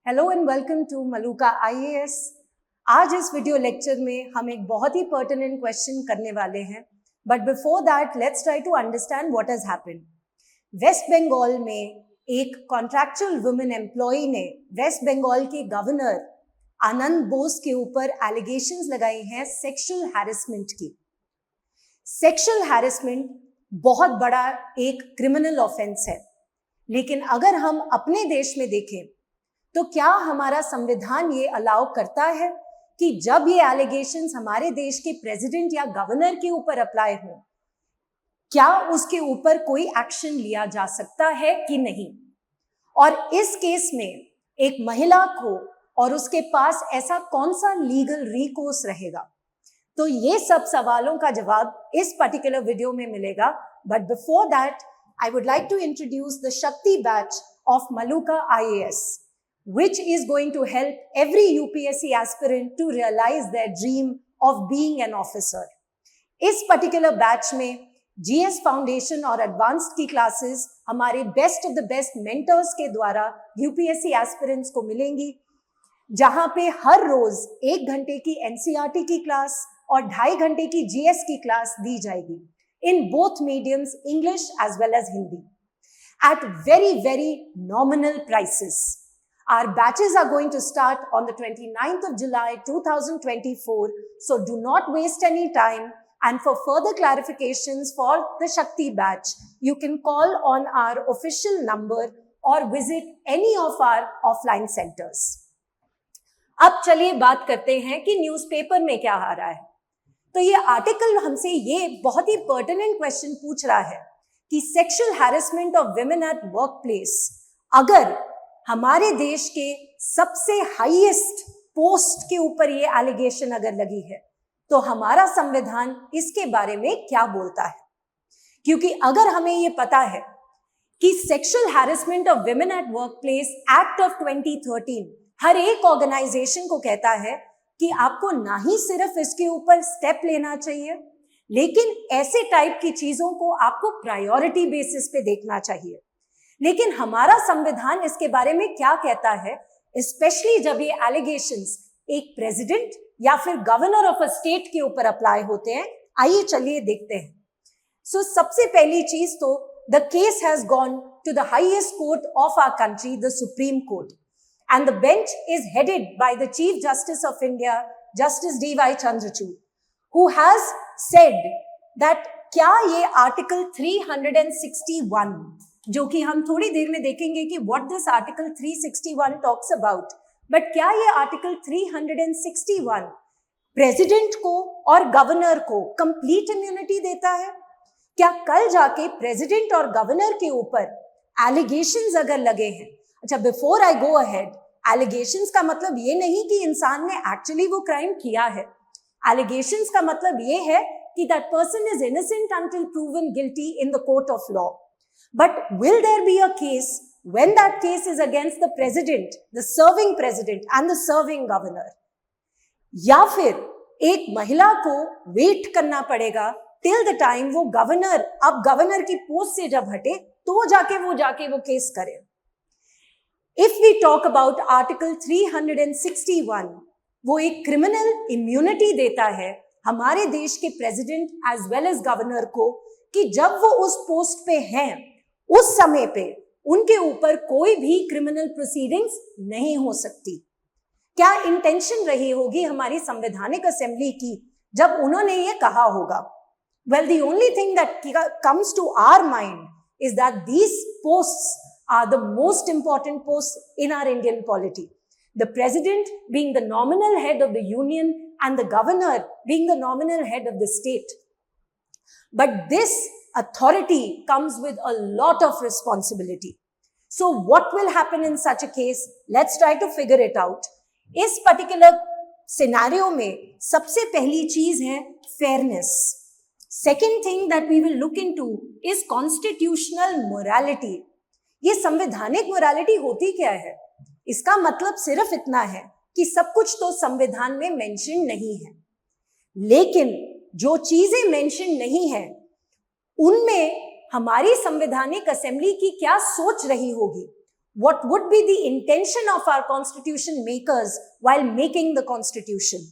Hello and welcome to Maluka IAS. आज इस video lecture में हम एक बहुत ही पर्टिनेंट क्वेश्चन करने वाले हैं, but before that let's try to understand what has happened. West Bengal में एक कॉन्ट्रैक्चुअल वुमेन एम्प्लॉई ने वेस्ट बंगाल के गवर्नर आनंद बोस के ऊपर एलिगेशंस लगाई हैं सेक्सुअल हैरेसमेंट की। सेक्सुअल हैरेसमेंट बहुत बड़ा एक क्रिमिनल ऑफेंस है, लेकिन अगर हम अपने देश में देखें तो क्या हमारा संविधान ये अलाउ करता है कि जब ये एलिगेशंस हमारे देश के प्रेसिडेंट या गवर्नर के ऊपर अप्लाई हो, क्या उसके ऊपर कोई एक्शन लिया जा सकता है कि नहीं? और इस केस में एक महिला को और उसके पास ऐसा कौन सा लीगल रिकोर्स रहेगा? तो ये सब सवालों का जवाब इस पर्टिकुलर वीडियो में मिलेगा। But before that I would like to introduce the Shakti batch of Maluka IAS, which is going to help every UPSC aspirant to realize their dream of being an officer. इस particular batch में GS Foundation और Advanced की classes हमारे best of the best mentors के द्वारा UPSC aspirants को मिलेंगी, जहां पे हर रोज 1 घंटे की NCERT की क्लास और 2.5 घंटे की GS की क्लास दी जाएगी in both mediums, English as well as Hindi, at very nominal prices. Our batches are going to start on the 29th of July 2024, so do not waste any time. And for further clarifications for the Shakti batch, you can call on our official number or visit any of our offline centers. अब चलिए बात करते हैं कि newspaper में क्या आ रहा है। तो ये आर्टिकल हमसे ये बहुत ही पर्टिनेंट क्वेश्चन पूछ रहा है कि sexual harassment of women at work place अगर हमारे देश के सबसे हाईएस्ट पोस्ट के ऊपर ये एलिगेशन अगर लगी है तो हमारा संविधान इसके बारे में क्या बोलता है। क्योंकि अगर हमें ये पता है कि sexual harassment of women at work place act of 2013 हर एक ऑर्गेनाइजेशन को कहता है कि आपको ना ही सिर्फ इसके ऊपर स्टेप लेना चाहिए, लेकिन ऐसे टाइप की चीजों को आपको प्रायोरिटी बेसिस पे देखना चाहिए। लेकिन हमारा संविधान इसके बारे में क्या कहता है, स्पेशली जब ये एलिगेशंस एक प्रेसिडेंट या फिर गवर्नर ऑफ अ स्टेट के ऊपर अप्लाई होते हैं। आइए चलिए देखते हैं। सो सबसे पहली चीज तो the case has gone to the highest court of our country, the Supreme Court, and the bench is headed by the chief justice of India, justice DY Chandrachud, who has said that क्या ये article 361, जो कि हम थोड़ी देर में देखेंगे कि what this article 361 talks about, but क्या ये आर्टिकल 361 प्रेसिडेंट को और गवर्नर को कंप्लीट इम्यूनिटी देता है? क्या कल जाके प्रेसिडेंट और गवर्नर के ऊपर एलिगेशंस अगर लगे हैं, अच्छा before I go ahead, allegations का मतलब ये नहीं कि इंसान ने एक्चुअली वो क्राइम किया है। एलिगेशंस का मतलब ये है कि that person is innocent until proven guilty in the court of law. But will there be a case when that case is against the president, the serving president and the serving governor? या फिर एक महिला को wait करना पड़ेगा till the time वो governor, अब governor की पोस्ट से जब हटे तो जाके वो केस करे। If we talk about Article 361, वो एक क्रिमिनल इम्यूनिटी देता है हमारे देश के president as well as governor को कि जब वो उस पोस्ट पे हैं उस समय पे उनके ऊपर कोई भी क्रिमिनल प्रोसीडिंग्स नहीं हो सकती। क्या इंटेंशन रही होगी हमारी संवैधानिक असेंबली की जब उन्होंने ये कहा होगा? Well, the only thing that comes to our mind is that these posts are the most important post in our Indian polity, the president being the nominal head of the union and the governor being the nominal head of the state. But this authority comes with a lot of responsibility. So what will happen in such a case? Let's try to figure it out. इस particular scenario में सबसे पहली चीज है fairness. Second thing that we will look into is constitutional morality. ये संवैधानिक morality होती क्या है? इसका मतलब सिर्फ इतना है कि सब कुछ तो संविधान में मेंशन नहीं है, लेकिन जो चीजें मेंशन नहीं है उनमें हमारी संवैधानिक असेंबली की क्या सोच रही होगी what would be the intention of our constitution makers while making the constitution.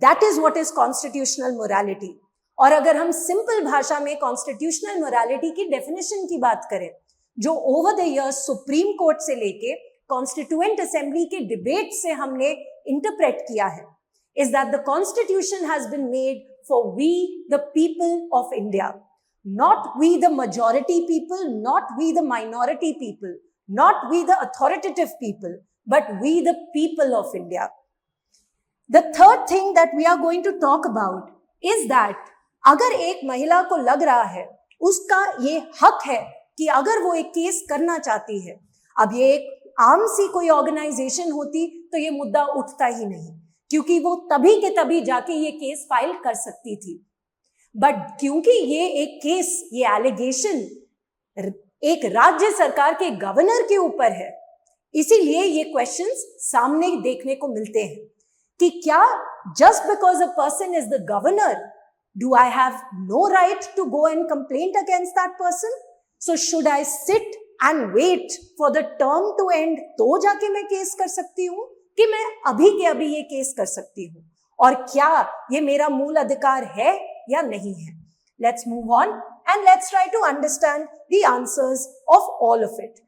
That is what is constitutional morality. और अगर हम सिंपल भाषा में constitutional morality की definition की बात करें, जो over the years supreme court से लेके कॉन्स्टिट्यूएंट असेंबली के डिबेट से हमने इंटरप्रेट किया है, is that the constitution has been made for we the people of India, not we the majority people, not we the minority people, not we the authoritative people, but we the people of India. The third thing that we are going to talk about is that अगर एक महिला को लग रहा है, उसका ये हक है कि अगर वो एक केस करना चाहती है, अब ये एक आम सी कोई ऑर्गेनाइजेशन होती तो ये मुद्दा उठता ही नहीं, क्योंकि वो तभी के तभी जाके ये केस फाइल कर सकती थी. बट क्योंकि ये एक केस, ये एलिगेशन एक राज्य सरकार के गवर्नर के ऊपर है, इसीलिए ये क्वेश्चंस सामने देखने को मिलते हैं कि क्या just because a person is the governor, do I have no right to go and complaint against that person? So should I sit and wait for the term to end तो जाके मैं केस कर सकती हूँ, कि मैं अभी के अभी ये केस कर सकती हूँ? और क्या ये मेरा मूल अधिकार है या नहीं है? Let's move on and let's try to understand the answers of all of it.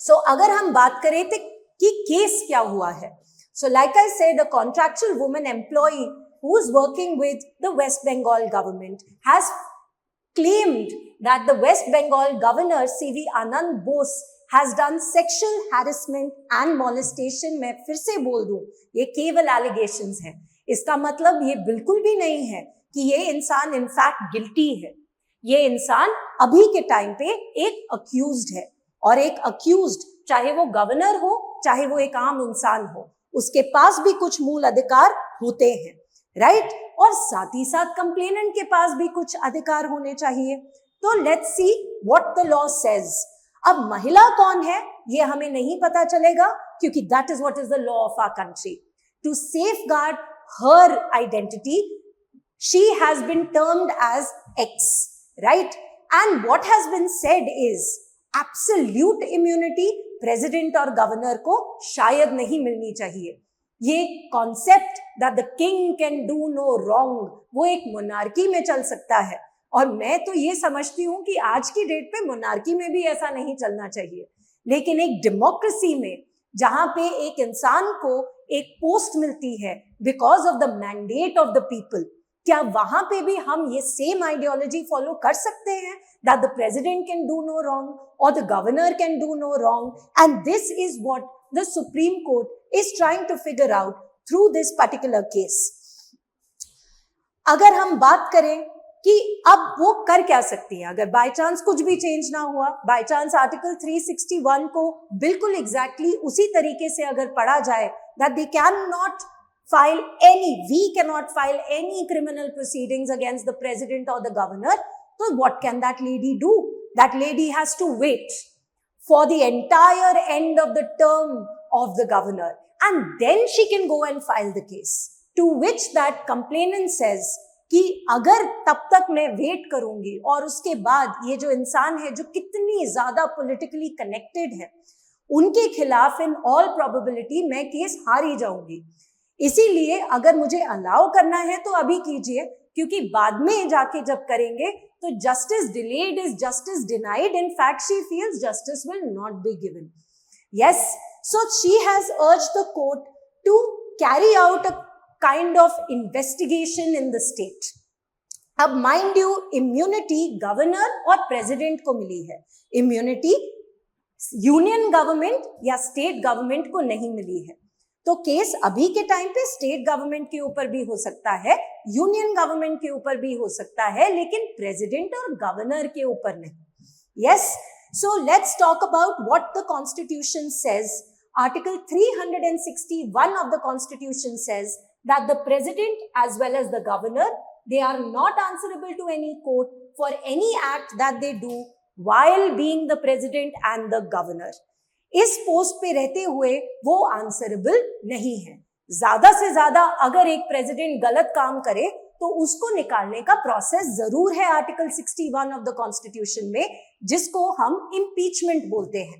So अगर हम बात करें तो कि केस क्या हुआ है, so like I said, a contractual woman employee who is working with the West Bengal government has claimed that the West Bengal governor C.V. Anand Bose has done sexual harassment and molestation. मैं फिर से बोल दूं, ये केवल allegations हैं. इसका मतलब ये बिल्कुल भी नहीं है कि ये इंसान इनफैक्ट गिल्टी है. ये इंसान अभी के टाइम पे एक अक्यूज्ड है, और एक अक्यूज्ड चाहे वो गवर्नर हो चाहे वो एक आम इंसान हो, उसके पास भी कुछ मूल अधिकार होते हैं, राइट? और साथ ही साथ कंप्लेनेंट के पास भी कुछ अधिकार होने चाहिए. तो let's see what the law says. अब महिला कौन है ये हमें नहीं पता चलेगा, क्योंकि that is what is the law of our country. To safeguard her identity, she has been termed as X, right? And what has been said is absolute immunity president और governor को शायद नहीं मिलनी चाहिए. ये concept that the king can do no wrong, वो एक monarchy में चल सकता है, और मैं तो ये समझती हूँ कि आज की डेट पे monarchy में भी ऐसा नहीं चलना चाहिए. लेकिन एक democracy में जहां पे एक इंसान को एक पोस्ट मिलती है because of the mandate of the people, क्या वहां पे भी हम ये सेम आइडियोलॉजी फॉलो कर सकते हैं that the president can do no wrong or the governor can do no wrong? And this is what the Supreme Court is trying to figure out through this particular case. अगर हम बात करें कि अब वो कर क्या सकती है, अगर बाय चांस कुछ भी चेंज ना हुआ, बाय चांस आर्टिकल 361 को बिल्कुल एग्जैक्टली उसी तरीके से अगर पढ़ा जाए that they cannot we cannot file any criminal proceedings against the president or the governor, so what can that lady do? That lady has to wait for the entire end of the term of the governor, and then she can go and file the case. To which that complainant says कि अगर तब तक मैं wait करूंगी और उसके बाद ये जो इंसान है जो कितनी ज्यादा पॉलिटिकली कनेक्टेड है, उनके खिलाफ इन ऑल प्रोबेबिलिटी मैं केस हार ही जाऊंगी. इसीलिए अगर मुझे अलाउ करना है तो अभी कीजिए, क्योंकि बाद में जाके जब करेंगे तो justice delayed is justice denied. In fact she feels justice will not be given. Yes, so she has urged the court to carry out a kind of investigation in the state. अब mind you, immunity governor और president को मिली है, immunity union government या state government को नहीं मिली है. तो केस अभी के टाइम पे स्टेट गवर्नमेंट के ऊपर भी हो सकता है, यूनियन गवर्नमेंट के ऊपर भी हो सकता है, लेकिन प्रेसिडेंट और गवर्नर के ऊपर नहीं. Yes, so let's talk about what the constitution says. Article 361 of the constitution says that the president as well as the governor, they are not answerable to any court for any act that they do while being the president and the governor. इस post पे रहते हुए वो answerable नहीं है. ज्यादा से ज्यादा अगर एक प्रेसिडेंट गलत काम करे तो उसको निकालने का प्रोसेस जरूर है आर्टिकल 61 ऑफ द कॉन्स्टिट्यूशन में, जिसको हम इम्पीचमेंट बोलते हैं.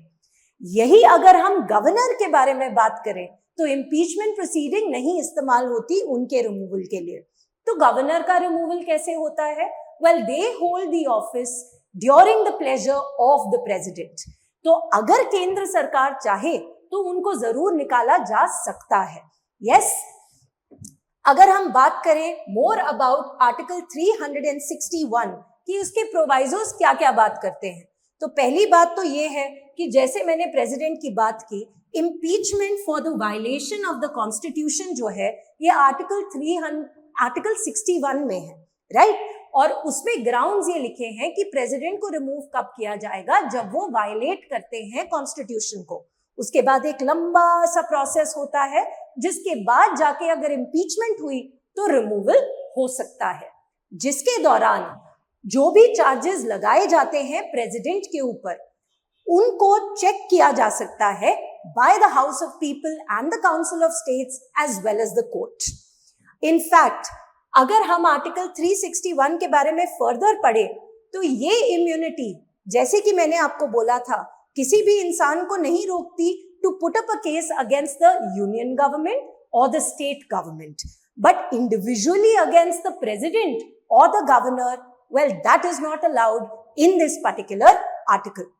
यही अगर हम गवर्नर के बारे में बात करें तो इम्पीचमेंट प्रोसीडिंग नहीं इस्तेमाल होती उनके रिमूवल के लिए। तो गवर्नर का रिमूवल कैसे होता है? Well, they hold the office during the pleasure of the president. तो अगर केंद्र सरकार चाहे तो उनको जरूर निकाला जा सकता है। यस, अगर हम बात करें मोर अबाउट आर्टिकल 361 कि उसके प्रोवाइजोस क्या क्या बात करते हैं, तो पहली बात तो ये है कि जैसे मैंने प्रेसिडेंट की बात की, impeachment for the violation of the constitution जो है ये आर्टिकल 61 में है, राइट। और उसमें ग्राउंड्स ये लिखे हैं कि प्रेसिडेंट को रिमूव कब किया जाएगा, जब वो वायलेट करते हैं कॉन्स्टिट्यूशन को। उसके बाद एक लंबा सा प्रोसेस होता है जिसके बाद जाके अगर इम्पीचमेंट हुई तो रिमूवल हो सकता है, जिसके दौरान जो भी चार्जेस लगाए जाते हैं प्रेसिडेंट के ऊपर उनको चेक किया जा सकता है by the house of people and the council of states as well as the court. In fact अगर हम आर्टिकल 361 के बारे में फर्दर पढ़े तो ये इम्यूनिटी, जैसे कि मैंने आपको बोला था, किसी भी इंसान को नहीं रोकती to put up a case against the union government और the state government, but individually against the president और the governor, well that is not allowed in this particular article.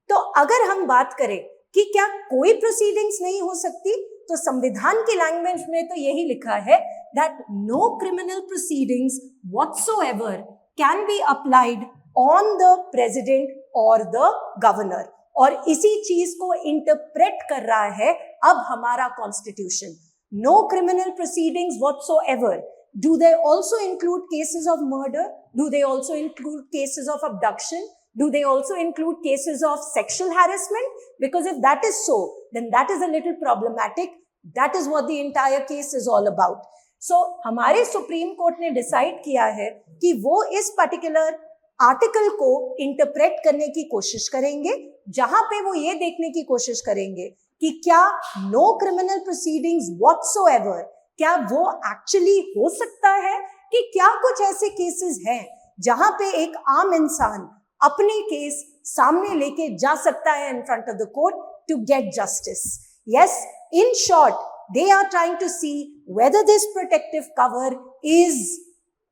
तो अगर हम बात करें कि क्या कोई प्रोसीडिंग्स नहीं हो सकती, तो संविधान की लैंग्वेज में तो यही लिखा है that no criminal proceedings whatsoever can be applied on the president or the governor। और इसी चीज को इंटरप्रेट कर रहा है अब हमारा constitution. No criminal proceedings whatsoever. Do they also include cases of murder? Do they also include cases of abduction? Do they also include cases of sexual harassment? Because if that is so, then that is a little problematic. That is what the entire case is all about. So, हमारे supreme court ने decide किया है कि वो इस particular article को interpret करने की कोशिश करेंगे, जहां पे वो ये देखने की कोशिश करेंगे कि क्या नो क्रिमिनल प्रोसीडिंग्स व्हाटसोएवर, क्या वो एक्चुअली हो सकता है कि क्या कुछ ऐसे केसेस हैं जहां पे एक आम इंसान अपने केस सामने लेके जा सकता है in front of the court to get justice. Yes, in short they are trying to see whether this protective cover is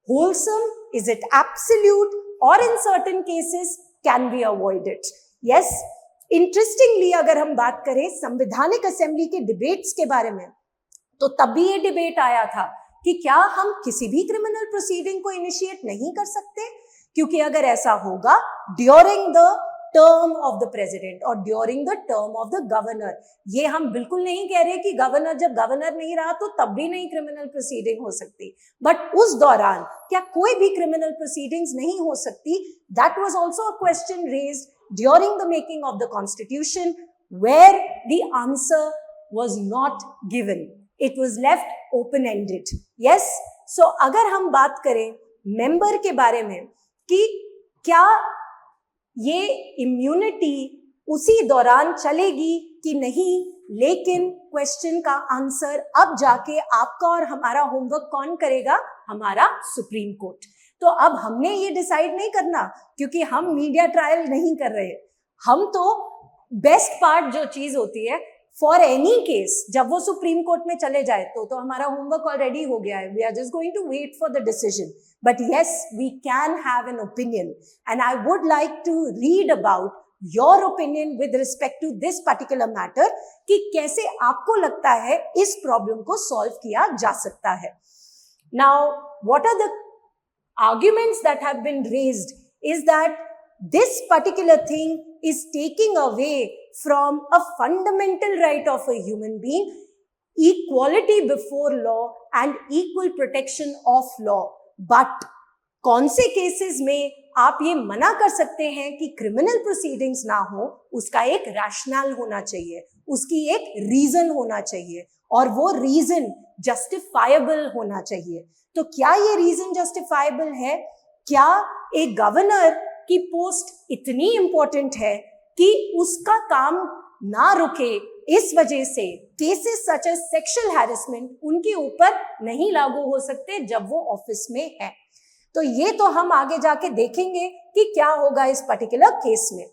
wholesome, is it absolute, or in certain cases can be avoided. Yes, interestingly अगर हम बात करें संवैधानिक assembly के debates के बारे में, तो तब भी ये डिबेट आया था कि क्या हम किसी भी क्रिमिनल प्रोसीडिंग को इनिशिएट नहीं कर सकते, क्योंकि अगर ऐसा होगा during the term of the president और during the term of the governor. ये हम बिल्कुल नहीं कह रहे कि गवर्नर जब गवर्नर नहीं रहा तो तब भी नहीं क्रिमिनल प्रोसीडिंग हो सकती, बट उस दौरान क्या कोई भी क्रिमिनल प्रोसीडिंग्स नहीं हो सकती? That was also a question raised during the making of the constitution, where the answer was not given, it was left open ended. Yes, so अगर हम बात करें मेंबर के बारे में कि क्या ये इम्यूनिटी उसी दौरान चलेगी कि नहीं, लेकिन क्वेश्चन का आंसर अब जाके आपका और हमारा होमवर्क कौन करेगा? हमारा सुप्रीम कोर्ट। तो अब हमने ये डिसाइड नहीं करना, क्योंकि हम मीडिया ट्रायल नहीं कर रहे, हम तो बेस्ट पार्ट जो चीज होती है फॉर एनी केस, जब वो सुप्रीम कोर्ट में चले जाए तो हमारा होमवर्क ऑलरेडी हो गया है। We are just going to wait for the decision, but yes, we can have an opinion and I would like to read about your opinion with respect to this particular matter, कि कैसे आपको लगता है इस problem को solve किया जा सकता है। Now what are the arguments that have been raised is that this particular thing is taking away from a fundamental right of a human being, equality before law and equal protection of law. But कौन से cases में आप ये मना कर सकते हैं कि क्रिमिनल प्रोसीडिंग्स ना हो? उसका एक रैशनल होना चाहिए, उसकी एक रीजन होना चाहिए, और वो रीजन जस्टिफाइबल होना चाहिए। तो क्या ये रीजन जस्टिफाइबल है? क्या एक गवर्नर की पोस्ट इतनी इंपॉर्टेंट है कि उसका काम ना रुके, इस वजह से cases such as sexual harassment उनके ऊपर नहीं लागू हो सकते जब वो ऑफिस में है? तो ये तो हम आगे जाके देखेंगे कि क्या होगा इस पर्टिकुलर केस में।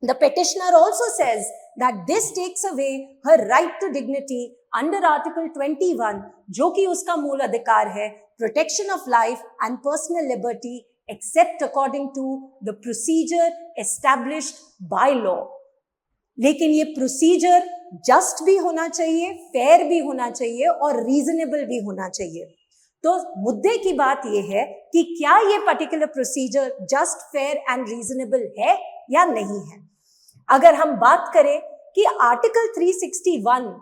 The petitioner also says that this takes away her right to dignity under Article 21, जो कि उसका मूल अधिकार है, protection of life and personal liberty except according to the procedure established by law. लेकिन ये प्रोसीजर जस्ट भी होना चाहिए, फेयर भी होना चाहिए और रीजनेबल भी होना चाहिए. तो मुद्दे की बात ये है कि क्या ये particular procedure just, fair and reasonable है या नहीं है. अगर हम बात करें कि आर्टिकल 361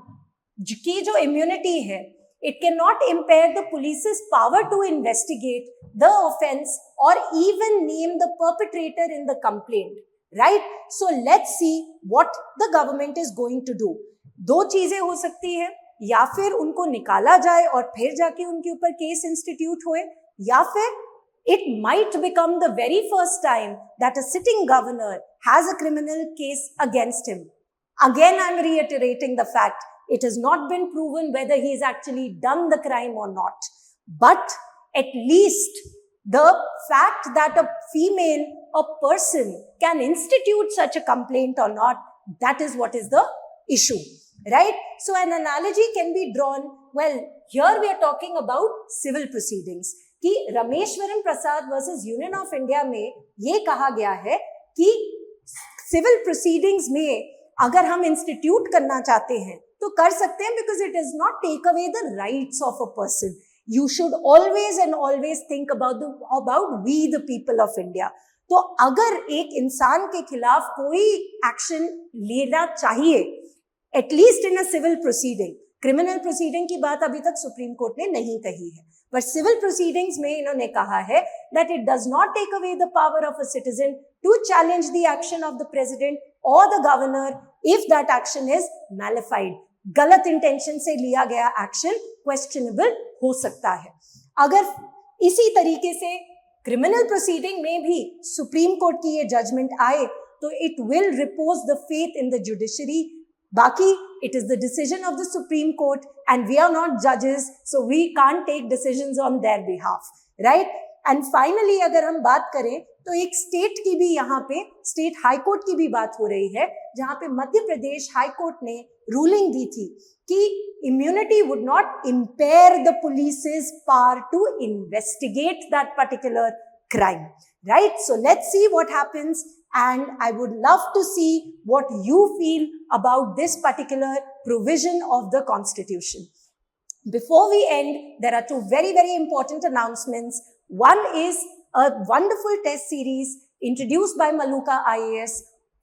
की जो इम्यूनिटी है, it cannot impair the police's power to investigate the offense or even name the perpetrator in the complaint, right? So let's see what the government is going to do. दो चीजें हो सकती है, या फिर उनको निकाला जाए और फिर जाके उनके ऊपर केस इंस्टीट्यूट होए, या फिर it might become the very first time that a sitting governor has a criminal case against him. Again, I'm reiterating the fact, it has not been proven whether he has actually done the crime or not. But at least the fact that a female, a person can institute such a complaint or not, that is what is the issue, right? So an analogy can be drawn. Well, here we are talking about civil proceedings. कि रमेश्वरन प्रसाद versus union of India में ये कहा गया है कि civil proceedings में अगर हम इंस्टीट्यूट करना चाहते हैं तो कर सकते हैं, because it is not take away the rights of a person. You should always and always think about we the people of India. तो अगर एक इंसान के खिलाफ कोई एक्शन लेना चाहिए, at least in a civil proceeding, criminal proceeding की बात अभी तक सुप्रीम कोर्ट ने नहीं कही है, बट सिविल प्रोसीडिंग्स में इन्होंने कहा है that it does not take away the power of a citizen to challenge the action of the president और the governor if that action is malafide. गलत इंटेंशन से लिया गया एक्शन क्वेश्चनेबल हो सकता है. अगर इसी तरीके से क्रिमिनल प्रोसीडिंग में भी सुप्रीम कोर्ट की ये जजमेंट आए तो it will repose the faith in the judiciary. बाकी it is the decision of the Supreme Court and we are not judges, so we can't take decisions on their behalf, right? And finally अगर हम बात करें तो एक state की भी यहाँ पे स्टेट हाई कोर्ट की भी बात हो रही है, जहाँ पे मध्य प्रदेश हाई कोर्ट ने रूलिंग दी थी कि immunity would not impair the police's power to investigate that particular crime, right? So let's see what happens. And I would love to see what you feel about this particular provision of the Constitution. Before we end, there are two very, very important announcements. One is a wonderful test series introduced by Maluka IAS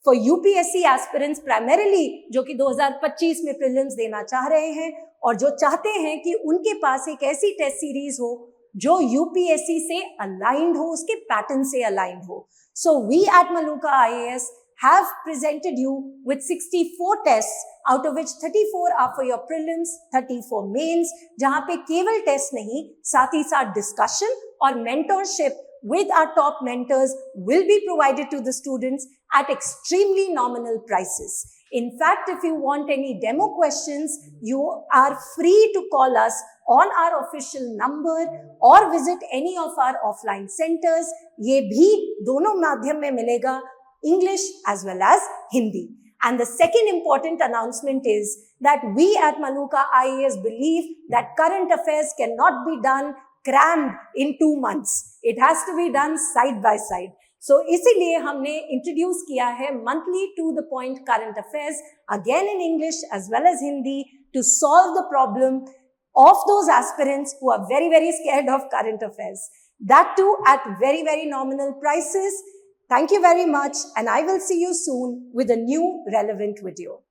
for UPSC aspirants primarily, जो कि 2025 में prelims देना चाह रहे हैं और जो चाहते हैं कि उनके पास एक ऐसी टेस्ट सीरीज हो जो UPSC से aligned हो, उसके पैटर्न से aligned हो. So we at Maluka IAS have presented you with 64 tests, out of which 34 are for your prelims, 34 mains, जहाँ पे केवल टेस्ट नहीं, साथ ही साथ डिस्कशन और mentorship with our top mentors will be provided to the students at extremely nominal prices. In fact, if you want any demo questions, you are free to call us on our official number or visit any of our offline centers. ये भी दोनों माध्यम में मिलेगा, English as well as Hindi. And the second important announcement is that we at Maluka IAS believe that current affairs cannot be done crammed in 2 months. It has to be done side by side. So इसीलिए हमने introduce किया है monthly to the point current affairs, again in English as well as Hindi, to solve the problem of those aspirants who are very, very scared of current affairs. That too at very, very nominal prices. Thank you very much, and I will see you soon with a new relevant video.